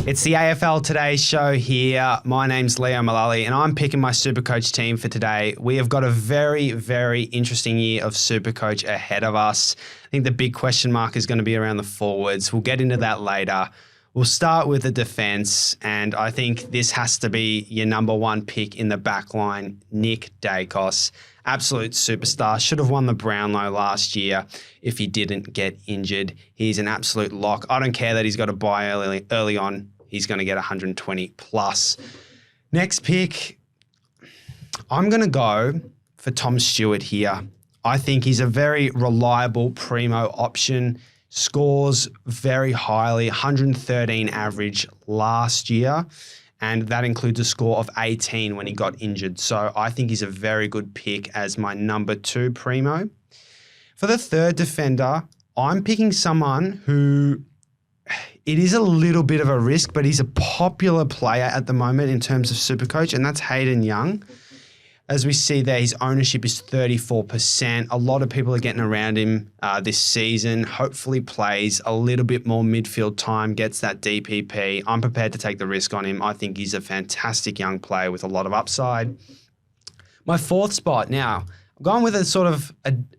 It's the AFL Today show here. My name's Leo Mullally and I'm picking my SuperCoach team for today. We have got a very, very interesting year of SuperCoach ahead of us. I think the big question mark is going to be around the forwards. We'll get into that later. We'll start with the defence, and I think this has to be your number one pick in the back line, Nick Daicos. Absolute superstar. Should have won the Brownlow last year if he didn't get injured. He's an absolute lock. I don't care that he's got a bye early on. He's going to get 120 plus. Next pick, I'm going to go for Tom Stewart here. I think he's a very reliable premo option. Scores very highly, 113 average last year, and that includes a score of 18 when he got injured. So I think he's a very good pick as my number 2 premo. For the third defender, I'm picking someone who, it is a little bit of a risk, but he's a popular player at the moment in terms of SuperCoach, and that's Hayden Young. As we see there, his ownership is 34%. A lot of people are getting around him this season. Hopefully plays a little bit more midfield time, gets that DPP. I'm prepared to take the risk on him. I think he's a fantastic young player with a lot of upside. My fourth spot now, I'm going with a sort of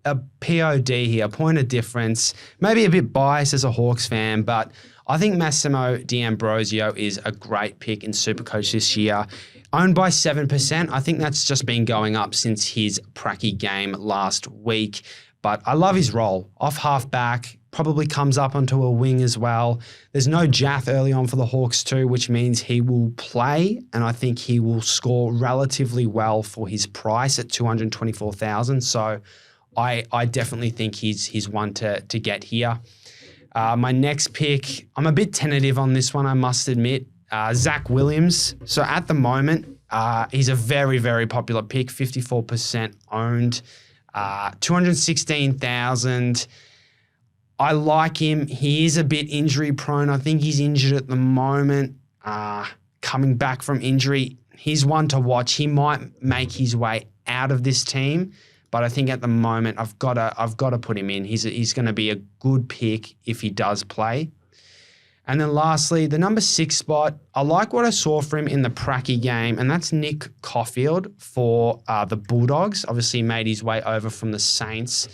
a POD here, point of difference. Maybe a bit biased as a Hawks fan, but I think Massimo D'Ambrosio is a great pick in SuperCoach this year. Owned by 7%. I think that's just been going up since his pracky game last week. But I love his role. Off half back, probably comes up onto a wing as well. There's no Jaff early on for the Hawks too, which means he will play, and I think he will score relatively well for his price at $224,000. So I definitely think he's one to get here. My next pick, I'm a bit tentative on this one, I must admit. Zach Williams. So at the moment, he's a very, very popular pick, 54% owned, 216,000. I like him. He is a bit injury prone. I think he's injured at the moment, coming back from injury. He's one to watch. He might make his way out of this team, but I think at the moment I've got to put him in. He's going to be a good pick if he does play. And then lastly, the number 6 spot, I like what I saw for him in the pracky game, and that's Nick Caulfield for the Bulldogs. Obviously made his way over from the Saints.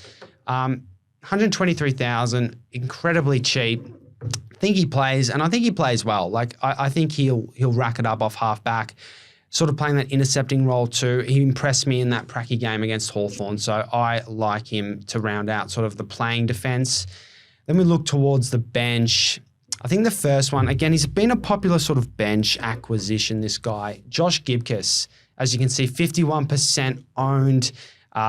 123,000, incredibly cheap. I think he plays, and I think he plays well. Like I think he'll rack it up off half back, sort of playing that intercepting role too. He impressed me in that pracky game against Hawthorn, so I like him to round out sort of the playing defense. Then we look towards the bench. I think the first one, again, he's been a popular sort of bench acquisition, this guy. Josh Gibcus, as you can see, 51% owned.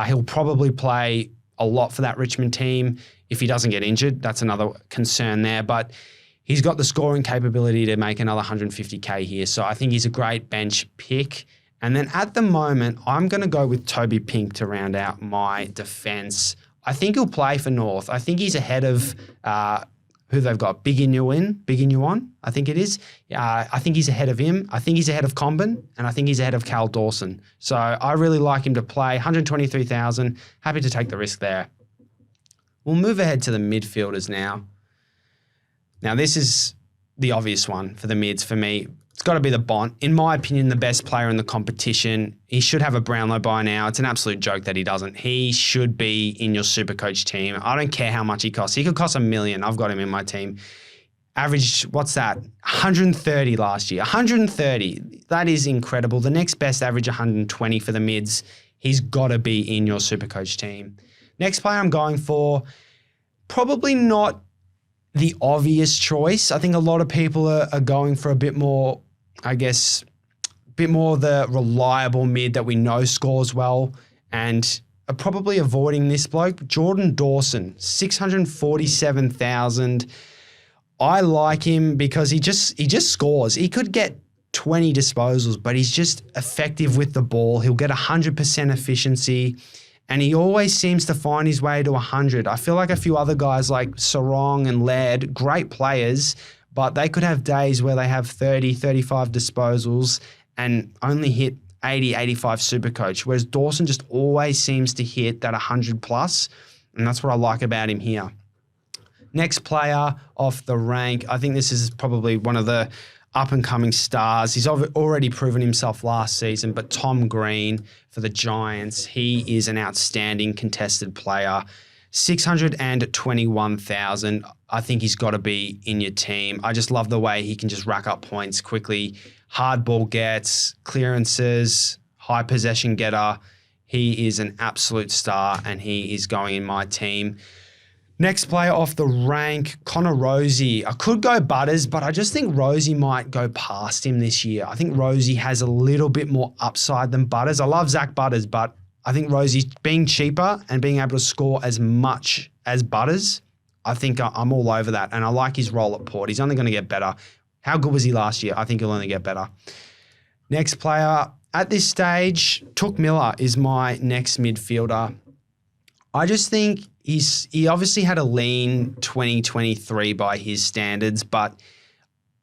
He'll probably play a lot for that Richmond team if he doesn't get injured. That's another concern there. But he's got the scoring capability to make another 150K here. So I think he's a great bench pick. And then at the moment, I'm going to go with Toby Pink to round out my defense. I think he'll play for North. I think he's ahead of who they've got, Big Inuan, I think it is. I think he's ahead of him. I think he's ahead of Comben, and I think he's ahead of Cal Dawson. So I really like him to play. 123,000. Happy to take the risk there. We'll move ahead to the midfielders now. Now, this is the obvious one for the mids for me. It's got to be the Bont. In my opinion, the best player in the competition. He should have a Brownlow by now. It's an absolute joke that he doesn't. He should be in your SuperCoach team. I don't care how much he costs. He could cost $1 million. I've got him in my team. Averaged, what's that? 130 last year. 130. That is incredible. The next best average, 120 for the mids. He's got to be in your SuperCoach team. Next player I'm going for, probably not the obvious choice. I think a lot of people are going for a bit more, I guess, a bit more the reliable mid that we know scores well, and are probably avoiding this bloke. Jordan Dawson, 647,000. I like him because he just scores. He could get 20 disposals, but he's just effective with the ball. He'll get 100% efficiency. And he always seems to find his way to 100. I feel like a few other guys like Sarong and Laird, great players, but they could have days where they have 30, 35 disposals and only hit 80, 85 SuperCoach, whereas Dawson just always seems to hit that 100 plus, and that's what I like about him here. Next player off the rank, I think this is probably one of the up-and-coming stars. He's already proven himself last season, but Tom Green for the Giants, he is an outstanding contested player. 621,000. I think he's got to be in your team. I just love the way he can just rack up points quickly. Hard ball gets, clearances, high possession getter. He is an absolute star, and he is going in my team. Next player off the rank, Connor Rosie. I could go Butters, but I just think Rosie might go past him this year. I think Rosie has a little bit more upside than Butters. I love Zach Butters, but I think Rosie being cheaper and being able to score as much as Butters, I think I'm all over that. And I like his role at Port. He's only going to get better. How good was he last year? I think he'll only get better. Next player at this stage, Took Miller is my next midfielder. I just think he obviously had a lean 2023 by his standards, but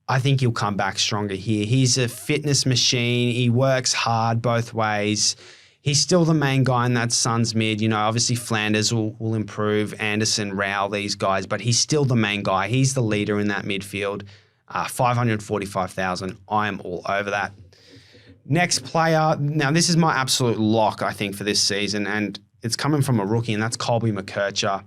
I think he'll come back stronger here. He's a fitness machine. He works hard both ways. He's still the main guy in that Suns mid. Obviously Flanders will improve, Anderson, Rao, these guys, but he's still the main guy. He's the leader in that midfield. 545,000. I am all over that. Next player. Now, this is my absolute lock, I think, for this season, and it's coming from a rookie, and that's Colby McKercher.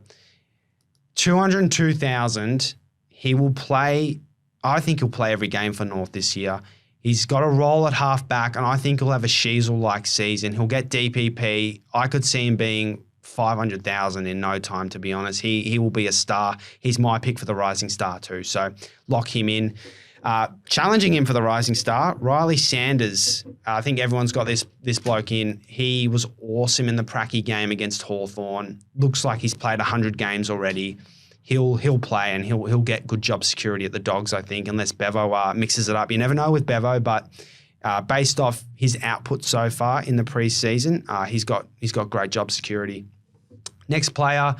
202,000. He will play. I think he'll play every game for North this year. He's got a role at halfback, and I think he'll have a Sheasel-like season. He'll get DPP. I could see him being 500,000 in no time, to be honest. He will be a star. He's my pick for the Rising Star too, so lock him in. Challenging him for the Rising Star, Riley Sanders. I think everyone's got this bloke in. He was awesome in the Pracky game against Hawthorn. Looks like he's played 100 games already. He'll play, and he'll get good job security at the Dogs, I think, unless Bevo mixes it up. You never know with Bevo, but based off his output so far in the preseason, he's got great job security. Next player,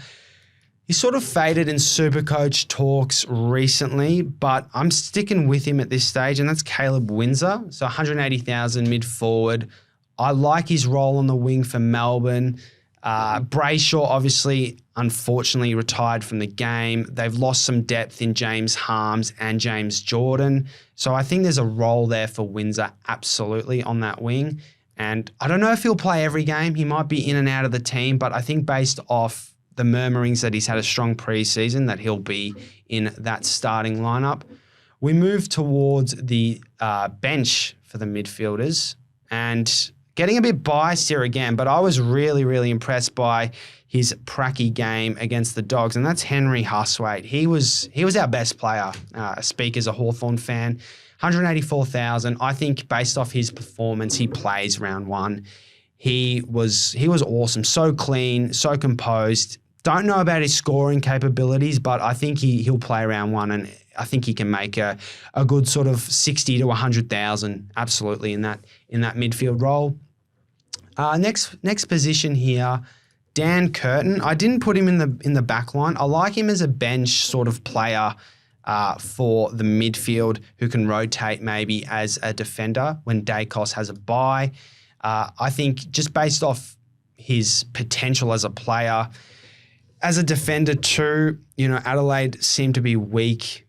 he sort of faded in SuperCoach talks recently, but I'm sticking with him at this stage, and that's Caleb Windsor. So 180,000 mid-forward. I like his role on the wing for Melbourne. Brayshaw obviously, unfortunately, retired from the game. They've lost some depth in James Harms and James Jordan. So I think there's a role there for Windsor absolutely on that wing. And I don't know if he'll play every game. He might be in and out of the team, but I think based off the murmurings that he's had a strong preseason, that he'll be in that starting lineup. We move towards the bench for the midfielders, and getting a bit biased here again, but I was really, really impressed by his Pracky game against the Dogs, and that's Henry Huswaite. He was our best player. Speak as a Hawthorn fan. 184,000. I think based off his performance, he plays round one. He was awesome. So clean, so composed. Don't know about his scoring capabilities, but I think he'll play round one, and I think he can make a good sort of 60 to 100,000 absolutely in that midfield role. Next position here, Dan Curtin. I didn't put him in the back line. I like him as a bench sort of player for the midfield who can rotate maybe as a defender when Dacos has a bye. I think just based off his potential as a player, as a defender too, Adelaide seemed to be weak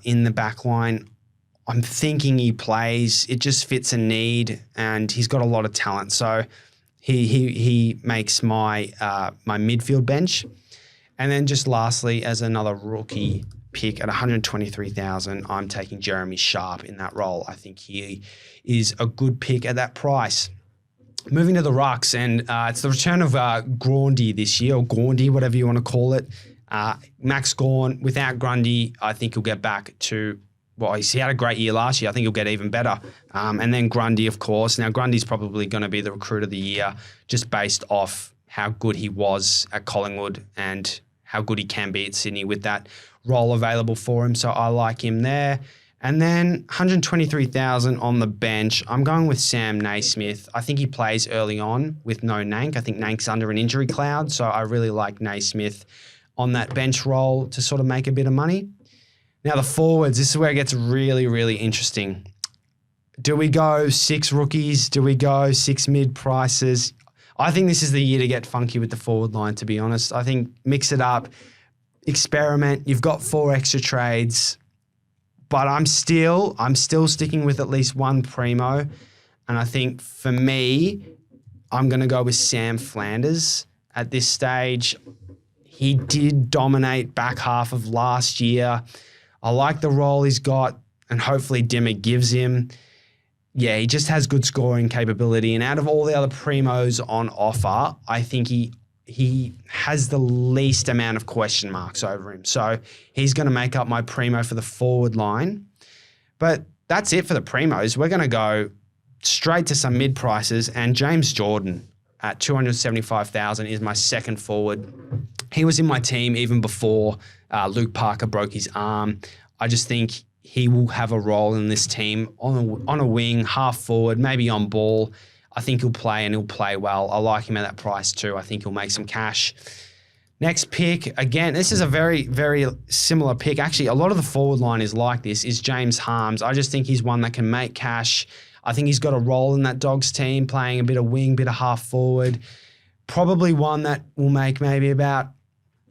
in the back line. I'm thinking he plays. It just fits a need, and he's got a lot of talent. So he makes my my midfield bench. And then just lastly, as another rookie pick at 123,000, I'm taking Jeremy Sharp in that role. I think he is a good pick at that price. Moving to the rucks, and it's the return of Grundy this year, or Gaundy, whatever you want to call it. Max Gawn, without Grundy, I think he'll get back to, well, he had a great year last year. I think he'll get even better. And then Grundy, of course. Now, Grundy's probably going to be the recruit of the year just based off how good he was at Collingwood and how good he can be at Sydney with that role available for him. So I like him there. And then 123,000 on the bench. I'm going with Sam Naismith. I think he plays early on with no Nank. I think Nank's under an injury cloud, so I really like Naismith on that bench role to sort of make a bit of money. Now the forwards, this is where it gets really, really interesting. Do we go 6 rookies? Do we go 6 mid prices? I think this is the year to get funky with the forward line, to be honest. I think mix it up, experiment. You've got 4 extra trades. but I'm still sticking with at least one premo. And I think for me, I'm going to go with Sam Flanders at this stage. He did dominate back half of last year. I like the role he's got, and hopefully Dimmer gives him. Yeah, he just has good scoring capability. And out of all the other primos on offer, I think he has the least amount of question marks over him. So he's going to make up my primo for the forward line. But that's it for the primos. We're going to go straight to some mid prices, and James Jordan at 275,000 is my second forward. He was in my team even before Luke Parker broke his arm. I just think he will have a role in this team on a wing, half forward, maybe on ball. I think he'll play, and he'll play well. I like him at that price too. I think he'll make some cash. Next pick, again, this is a very, very similar pick. Actually, a lot of the forward line is like this, is James Harms. I just think he's one that can make cash. I think he's got a role in that Dogs team, playing a bit of wing, bit of half forward. Probably one that will make maybe about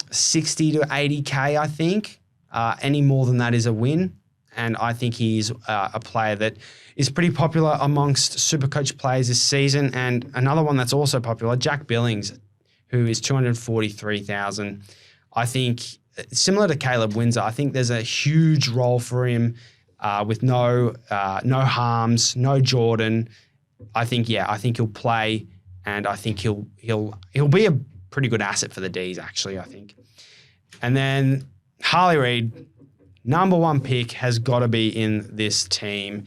60 to 80K, I think. Any more than that is a win. And I think he's a player that is pretty popular amongst SuperCoach players this season. And another one that's also popular, Jack Billings, who is 243,000. I think, similar to Caleb Windsor, I think there's a huge role for him with no Harms, no Jordan. I think he'll play, and I think he'll be a pretty good asset for the Ds, actually, I think. And then Harley Reid, number one pick, has got to be in this team.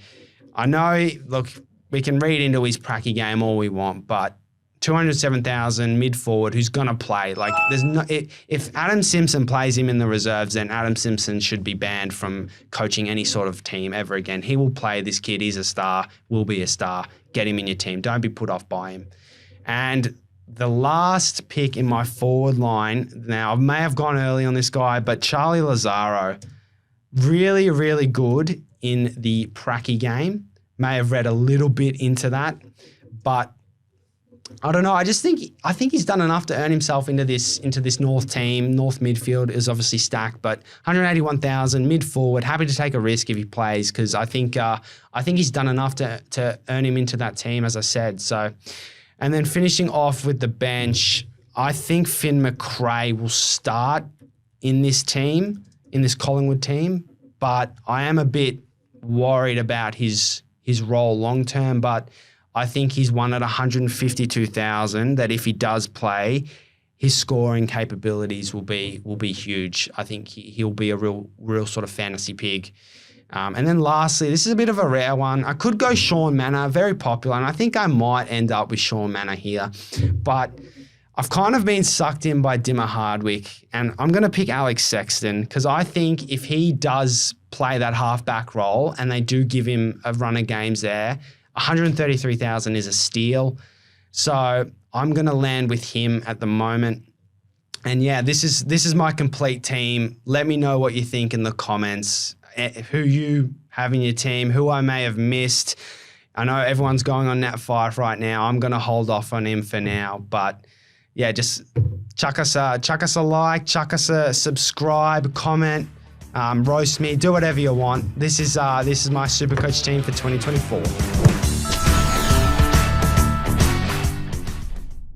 I know, look, we can read into his pracky game all we want, but 207,000 mid forward who's going to play. Like, there's no, if Adam Simpson plays him in the reserves, then Adam Simpson should be banned from coaching any sort of team ever again. He will play. This kid, he's a star, will be a star. Get him in your team. Don't be put off by him. And the last pick in my forward line, now I may have gone early on this guy, but Charlie Lazaro, really, really good in the pracky game. May have read a little bit into that, but I don't know. I think he's done enough to earn himself into this North team. North midfield is obviously stacked, but 181,000 mid forward. Happy to take a risk if he plays, because I think he's done enough to earn him into that team, as I said. So, and then finishing off with the bench, I think Finn McRae will start in this team, in this Collingwood team, but I am a bit worried about his role long term. But I think he's one at 152,000 that if he does play, his scoring capabilities will be huge. I think he'll be a real sort of fantasy pig. And then lastly, this is a bit of a rare one. I could go Sean Manor, very popular, and I think I might end up with Sean Manor here. But I've kind of been sucked in by Dimmer Hardwick, and I'm going to pick Alex Sexton, because I think if he does play that halfback role and they do give him a run of games there, 133,000 is a steal. So I'm going to land with him at the moment. And yeah, this is my complete team. Let me know what you think in the comments, who you have in your team, who I may have missed. I know everyone's going on Nat Fyfe right now. I'm going to hold off on him for now, but yeah, just chuck us a like, chuck us a subscribe, comment, roast me, do whatever you want. This is my SuperCoach team for 2024.